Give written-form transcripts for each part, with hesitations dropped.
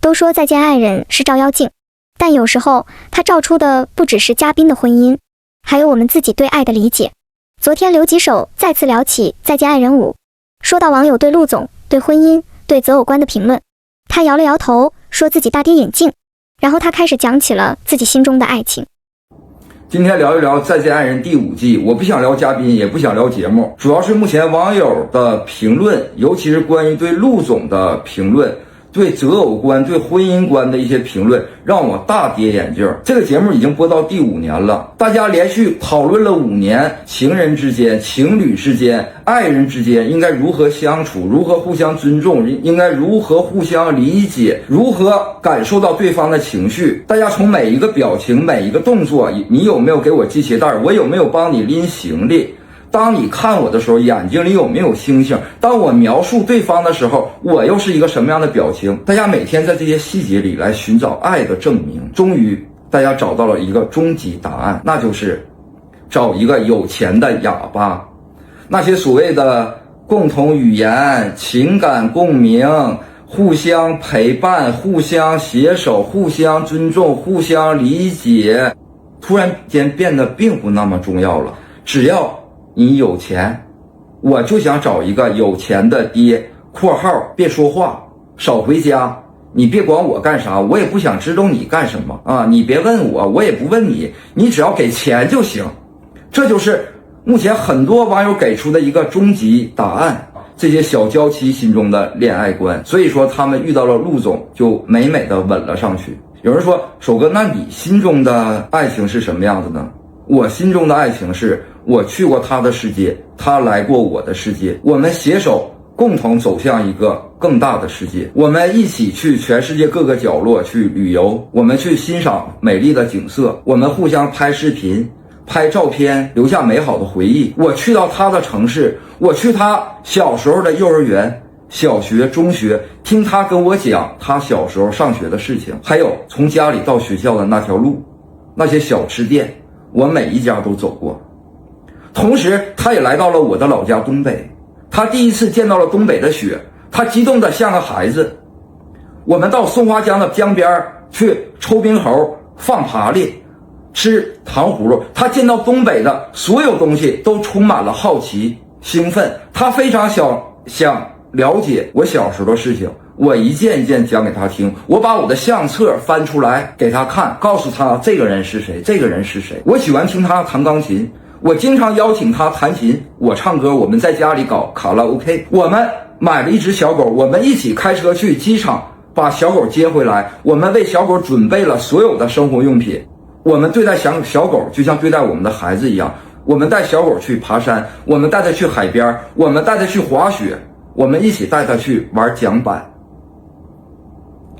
都说再见爱人是照妖镜，但有时候它照出的不只是嘉宾的婚姻，还有我们自己对爱的理解。昨天刘吉手再次聊起再见爱人5，说到网友对陆总、对婚姻、对择偶观的评论，他摇了摇头，说自己大跌眼镜，然后他开始讲起了自己心中的爱情。今天聊一聊《再见爱人》第5季，我不想聊嘉宾，也不想聊节目，主要是目前网友的评论，尤其是关于对陆总的评论，对择偶观、对婚姻观的一些评论，让我大跌眼镜。这个节目已经播到第5年了，大家连续讨论了5年，情人之间、情侣之间、爱人之间应该如何相处，如何互相尊重，应该如何互相理解，如何感受到对方的情绪。大家从每一个表情、每一个动作，你有没有给我系鞋带，我有没有帮你拎行李，当你看我的时候，眼睛里有没有星星？当我描述对方的时候，我又是一个什么样的表情？大家每天在这些细节里来寻找爱的证明，终于大家找到了一个终极答案，那就是找一个有钱的哑巴。那些所谓的共同语言、情感共鸣、互相陪伴、互相携手、互相尊重、互相理解，突然间变得并不那么重要了。只要你有钱，我就想找一个有钱的爹（括号别说话，少回家，你别管我干啥，我也不想知道你干什么啊！你别问我，我也不问你，你只要给钱就行。）这就是目前很多网友给出的一个终极答案，这些小娇妻心中的恋爱观。所以说他们遇到了陆总就美美的吻了上去。有人说，首哥，那你心中的爱情是什么样子呢？我心中的爱情是，我去过他的世界，他来过我的世界，我们携手共同走向一个更大的世界，我们一起去全世界各个角落去旅游，我们去欣赏美丽的景色，我们互相拍视频、拍照片，留下美好的回忆。我去到他的城市，我去他小时候的幼儿园、小学、中学，听他跟我讲他小时候上学的事情，还有从家里到学校的那条路，那些小吃店，我每一家都走过。同时他也来到了我的老家东北，他第一次见到了东北的雪，他激动得像个孩子。我们到松花江的江边去抽冰猴、放爬犁、吃糖葫芦，他见到东北的所有东西都充满了好奇、兴奋，他非常想了解我小时候的事情，我一件一件讲给他听，我把我的相册翻出来给他看，告诉他这个人是谁，这个人是谁。我喜欢听他弹钢琴，我经常邀请他弹琴，我唱歌，我们在家里搞卡拉 OK， 我们买了一只小狗，我们一起开车去机场把小狗接回来，我们为小狗准备了所有的生活用品，我们对待小狗就像对待我们的孩子一样，我们带小狗去爬山，我们带它去海边，我们带它去滑雪，我们一起带它去玩桨板，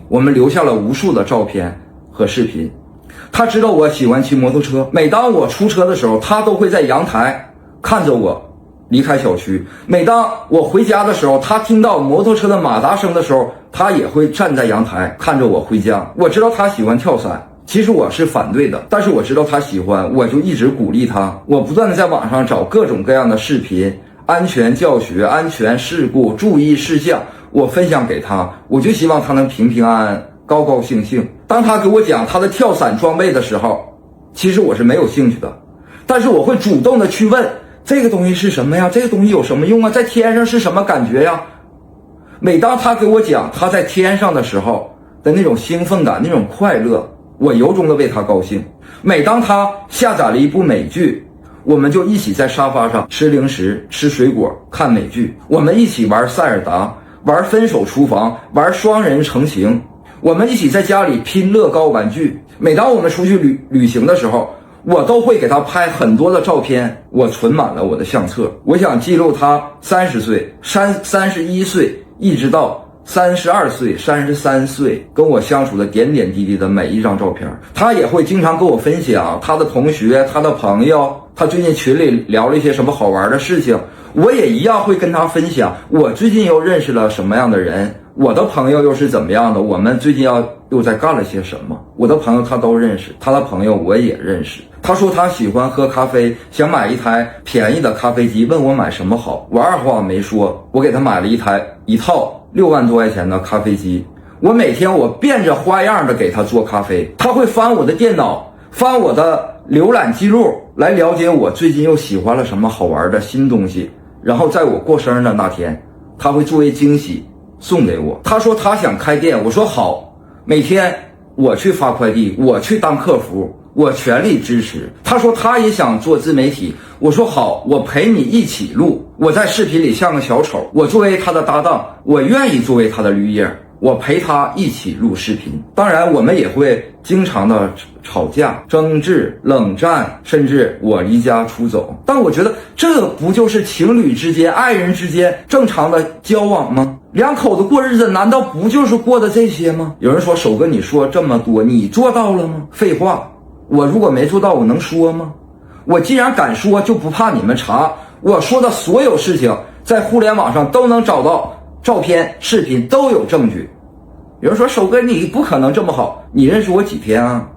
我们留下了无数的照片和视频。他知道我喜欢骑摩托车，每当我出车的时候，他都会在阳台看着我离开小区。每当我回家的时候，他听到摩托车的马达声的时候，他也会站在阳台看着我回家。我知道他喜欢跳伞，其实我是反对的，但是我知道他喜欢，我就一直鼓励他。我不断的在网上找各种各样的视频，安全教学、安全事故、注意事项，我分享给他，我就希望他能平平安安、高高兴兴。当他给我讲他的跳伞装备的时候，其实我是没有兴趣的，但是我会主动的去问，这个东西是什么呀？这个东西有什么用啊？在天上是什么感觉呀？每当他给我讲他在天上的时候的那种兴奋感、那种快乐，我由衷的为他高兴。每当他下载了一部美剧，我们就一起在沙发上吃零食、吃水果、看美剧，我们一起玩塞尔达、玩分手厨房、玩双人成行，我们一起在家里拼乐高玩具。每当我们出去旅行的时候，我都会给他拍很多的照片，我存满了我的相册。我想记录他30岁、31岁，一直到32岁、33岁跟我相处的点点滴滴的每一张照片。他也会经常跟我分享他的同学、他的朋友，他最近群里聊了一些什么好玩的事情，我也一样会跟他分享我最近又认识了什么样的人，我的朋友又是怎么样的，我们最近又在干了些什么。我的朋友他都认识，他的朋友我也认识。他说他喜欢喝咖啡，想买一台便宜的咖啡机，问我买什么好。我二话没说，我给他买了一套6万多块钱的咖啡机。我每天我变着花样的给他做咖啡，他会翻我的电脑，翻我的浏览记录，来了解我最近又喜欢了什么好玩的新东西。然后在我过生日的那天，他会作为惊喜送给我。他说他想开店，我说好，每天我去发快递，我去当客服，我全力支持。他说他也想做自媒体，我说好，我陪你一起录。我在视频里像个小丑，我作为他的搭档，我愿意作为他的绿叶，我陪他一起录视频。当然我们也会经常的吵架、争执、冷战，甚至我离家出走。但我觉得这不就是情侣之间、爱人之间正常的交往吗？两口子过日子难道不就是过的这些吗？有人说手哥你说这么多，你做到了吗？废话，我如果没做到我能说吗？我既然敢说，就不怕你们查。我说的所有事情在互联网上都能找到照片、视频，都有证据。有人说手哥你不可能这么好，你认识我几天啊？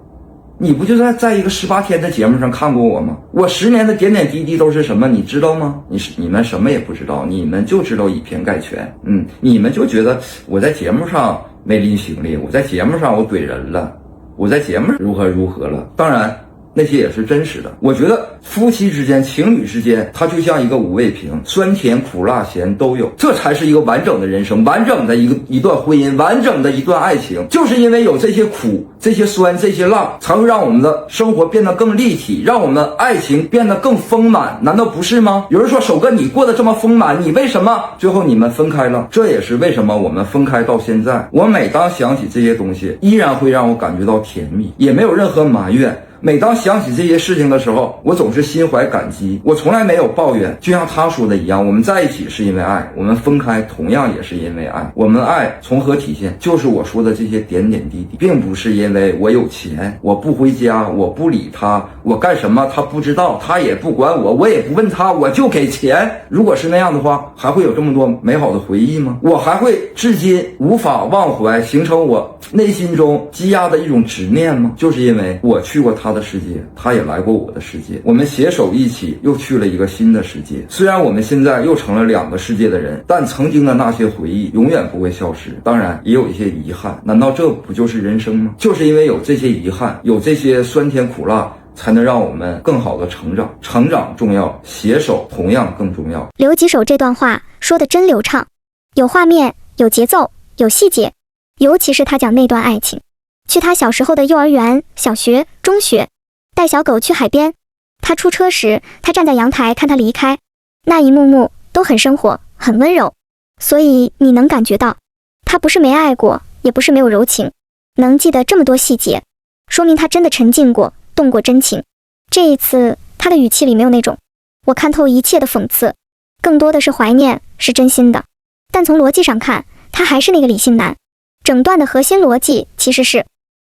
你不就在一个18天的节目上看过我吗？我10年的点点滴滴都是什么你知道吗？你们什么也不知道，你们就知道以偏概全。你们就觉得我在节目上没拎行李，我在节目上我怼人了，我在节目如何了。当然那些也是真实的。我觉得夫妻之间、情侣之间，它就像一个五味瓶，酸甜苦辣咸都有，这才是一个完整的人生，完整的一段婚姻，完整的一段爱情。就是因为有这些苦、这些酸、这些辣，才会让我们的生活变得更立体，让我们的爱情变得更丰满，难道不是吗？有人说手哥你过得这么丰满，你为什么最后你们分开了？这也是为什么我们分开到现在，我每当想起这些东西，依然会让我感觉到甜蜜，也没有任何埋怨。每当想起这些事情的时候，我总是心怀感激，我从来没有抱怨。就像他说的一样，我们在一起是因为爱，我们分开同样也是因为爱。我们爱从何体现？就是我说的这些点点滴滴，并不是因为我有钱，我不回家，我不理他，我干什么他不知道，他也不管我，我也不问他，我就给钱。如果是那样的话，还会有这么多美好的回忆吗？我还会至今无法忘怀，形成我内心中积压的一种执念吗？就是因为我去过他的世界，他也来过我的世界，我们携手一起又去了一个新的世界。虽然我们现在又成了2个世界的人，但曾经的那些回忆永远不会消失，当然也有一些遗憾。难道这不就是人生吗？就是因为有这些遗憾，有这些酸甜苦辣，才能让我们更好的成长。成长重要，携手同样更重要。留几手这段话说的真流畅，有画面，有节奏，有细节，尤其是他讲那段爱情，去他小时候的幼儿园、小学、中学，带小狗去海边。他出车时，他站在阳台看他离开，那一幕幕都很生活，很温柔。所以你能感觉到，他不是没爱过，也不是没有柔情，能记得这么多细节，说明他真的沉浸过，动过真情。这一次，他的语气里没有那种我看透一切的讽刺，更多的是怀念，是真心的。但从逻辑上看，他还是那个理性男。整段的核心逻辑其实是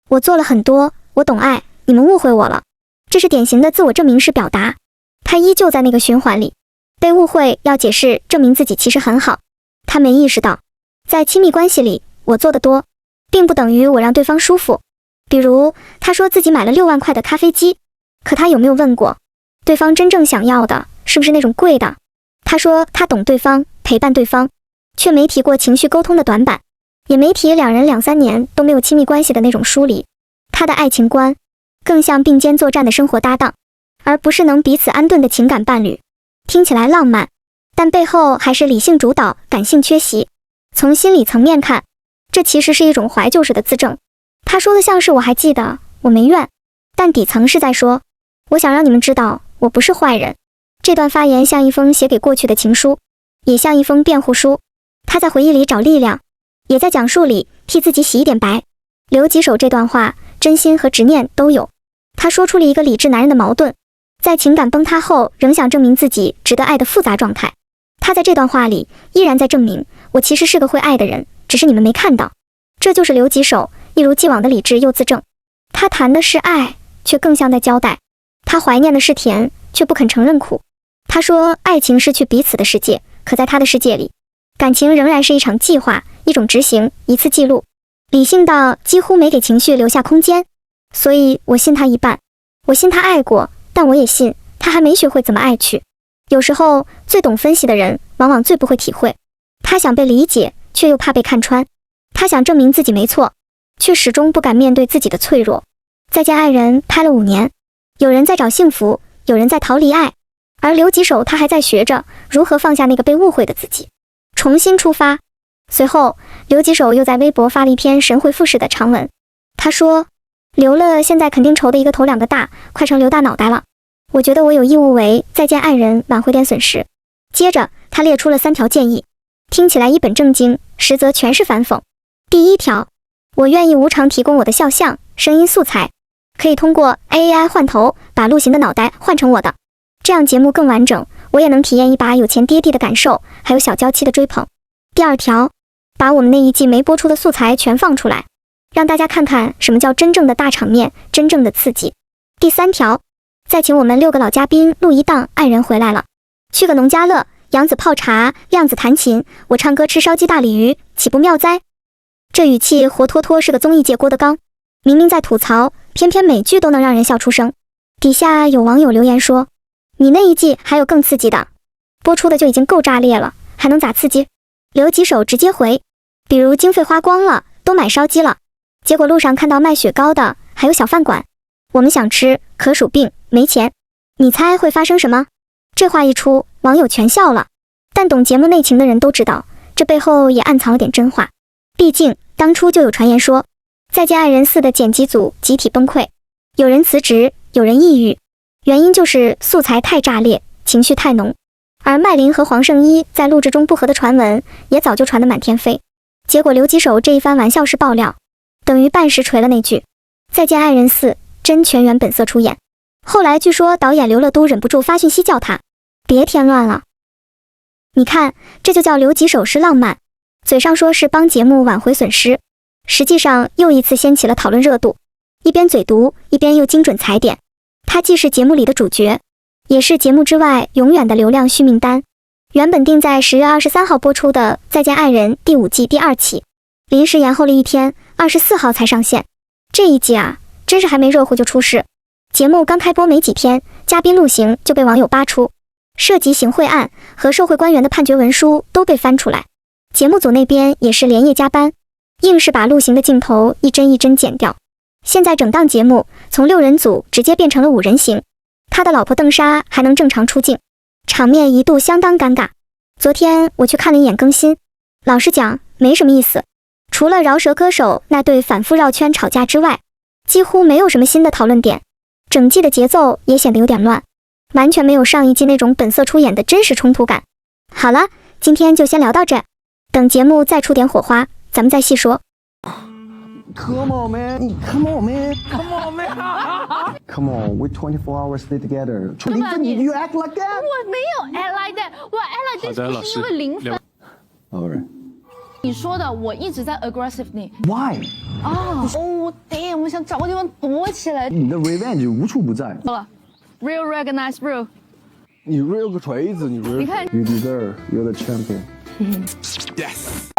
我做了很多，我懂爱，你们误会我了。这是典型的自我证明式表达。他依旧在那个循环里，被误会要解释，证明自己其实很好。他没意识到，在亲密关系里，我做得多，并不等于我让对方舒服。比如，他说自己买了6万块的咖啡机，可他有没有问过，对方真正想要的是不是那种贵的？他说他懂对方，陪伴对方，却没提过情绪沟通的短板，也没提2人2、3年都没有亲密关系的那种疏离。他的爱情观更像并肩作战的生活搭档，而不是能彼此安顿的情感伴侣。听起来浪漫，但背后还是理性主导，感性缺席。从心理层面看，这其实是一种怀旧式的自证。他说的像是我还记得，我没怨，但底层是在说，我想让你们知道，我不是坏人。这段发言像一封写给过去的情书，也像一封辩护书。他在回忆里找力量，也在讲述里替自己洗一点白。留几手这段话，真心和执念都有。他说出了一个理智男人的矛盾，在情感崩塌后仍想证明自己值得爱的复杂状态。他在这段话里依然在证明，我其实是个会爱的人，只是你们没看到。这就是留几手一如既往的理智又自证。他谈的是爱，却更像在交代。他怀念的是甜，却不肯承认苦。他说爱情是去彼此的世界，可在他的世界里，感情仍然是一场计划，一种执行，一次记录，理性到几乎没给情绪留下空间。所以我信他一半，我信他爱过，但我也信他还没学会怎么爱去。有时候最懂分析的人往往最不会体会，他想被理解，却又怕被看穿。他想证明自己没错，却始终不敢面对自己的脆弱。再见爱人拍了5年，有人在找幸福，有人在逃离爱，而留几手他还在学着如何放下那个被误会的自己，重新出发。随后留几手又在微博发了一篇神回复式的长文，他说留了现在肯定愁的一个头两个大，快成留大脑袋了，我觉得我有义务为再见爱人挽回点损失。接着他列出了3条建议，听起来一本正经，实则全是反讽。第1条，我愿意无偿提供我的肖像、声音素材，可以通过 AI 换头把陆行的脑袋换成我的，这样节目更完整，我也能体验一把有钱爹地的感受，还有小娇妻的追捧。第2条，把我们那一季没播出的素材全放出来，让大家看看什么叫真正的大场面，真正的刺激。第3条，再请我们6个老嘉宾录一档爱人回来了，去个农家乐，杨子泡茶，亮子弹琴，我唱歌吃烧鸡大鲤鱼，岂不妙哉？这语气活脱脱是个综艺界郭德纲，明明在吐槽，偏偏每句都能让人笑出声。底下有网友留言说，你那一季还有更刺激的，播出的就已经够炸裂了，还能咋刺激？留几手直接回，比如经费花光了，都买烧鸡了，结果路上看到卖雪糕的，还有小饭馆，我们想吃，可数病，没钱，你猜会发生什么？这话一出，网友全笑了，但懂节目内情的人都知道，这背后也暗藏了点真话。毕竟当初就有传言说，再见爱人4的剪辑组集体崩溃，有人辞职，有人抑郁，原因就是素材太炸裂，情绪太浓。而麦琳和黄圣依在录制中不和的传闻也早就传得满天飞，结果留几手这一番玩笑式爆料，等于半实锤了那句再见爱人4真全员本色出演。后来据说导演刘乐都忍不住发讯息叫他别添乱了。你看，这就叫留几手是浪漫，嘴上说是帮节目挽回损失，实际上又一次掀起了讨论热度，一边嘴毒，一边又精准踩点。他既是节目里的主角，也是节目之外永远的流量续命单。原本定在10月23号播出的《再见爱人》第5季第2期，临时延后了1天，24号才上线。这一季啊，真是还没热乎就出事。节目刚开播没几天，嘉宾陆行就被网友扒出涉及行贿案和受贿官员的判决文书都被翻出来。节目组那边也是连夜加班，硬是把陆行的镜头一帧一帧剪掉。现在整档节目从6人组直接变成了5人行，他的老婆邓莎还能正常出镜，场面一度相当尴尬。昨天我去看了一眼更新，老实讲没什么意思，除了饶舌歌手那对反复绕圈吵架之外，几乎没有什么新的讨论点，整季的节奏也显得有点乱，完全没有上一季那种本色出演的真实冲突感。好了，今天就先聊到这，等节目再出点火花，咱们再细说。Come on, man. Come on, man. Come on, man. Come on, we 24 hours stay together. 你 you act like that? 我没有 act like that， 我 act like this 不是因为零分。Alright. 你说的，我一直在 aggressive 你。Why? 哦，damn， 我想找个地方躲起来。你的 revenge 无处不在。好了 ，real recognize real。你 real 个锤子，你 real。你看 You deserve, you're the champion. Yes.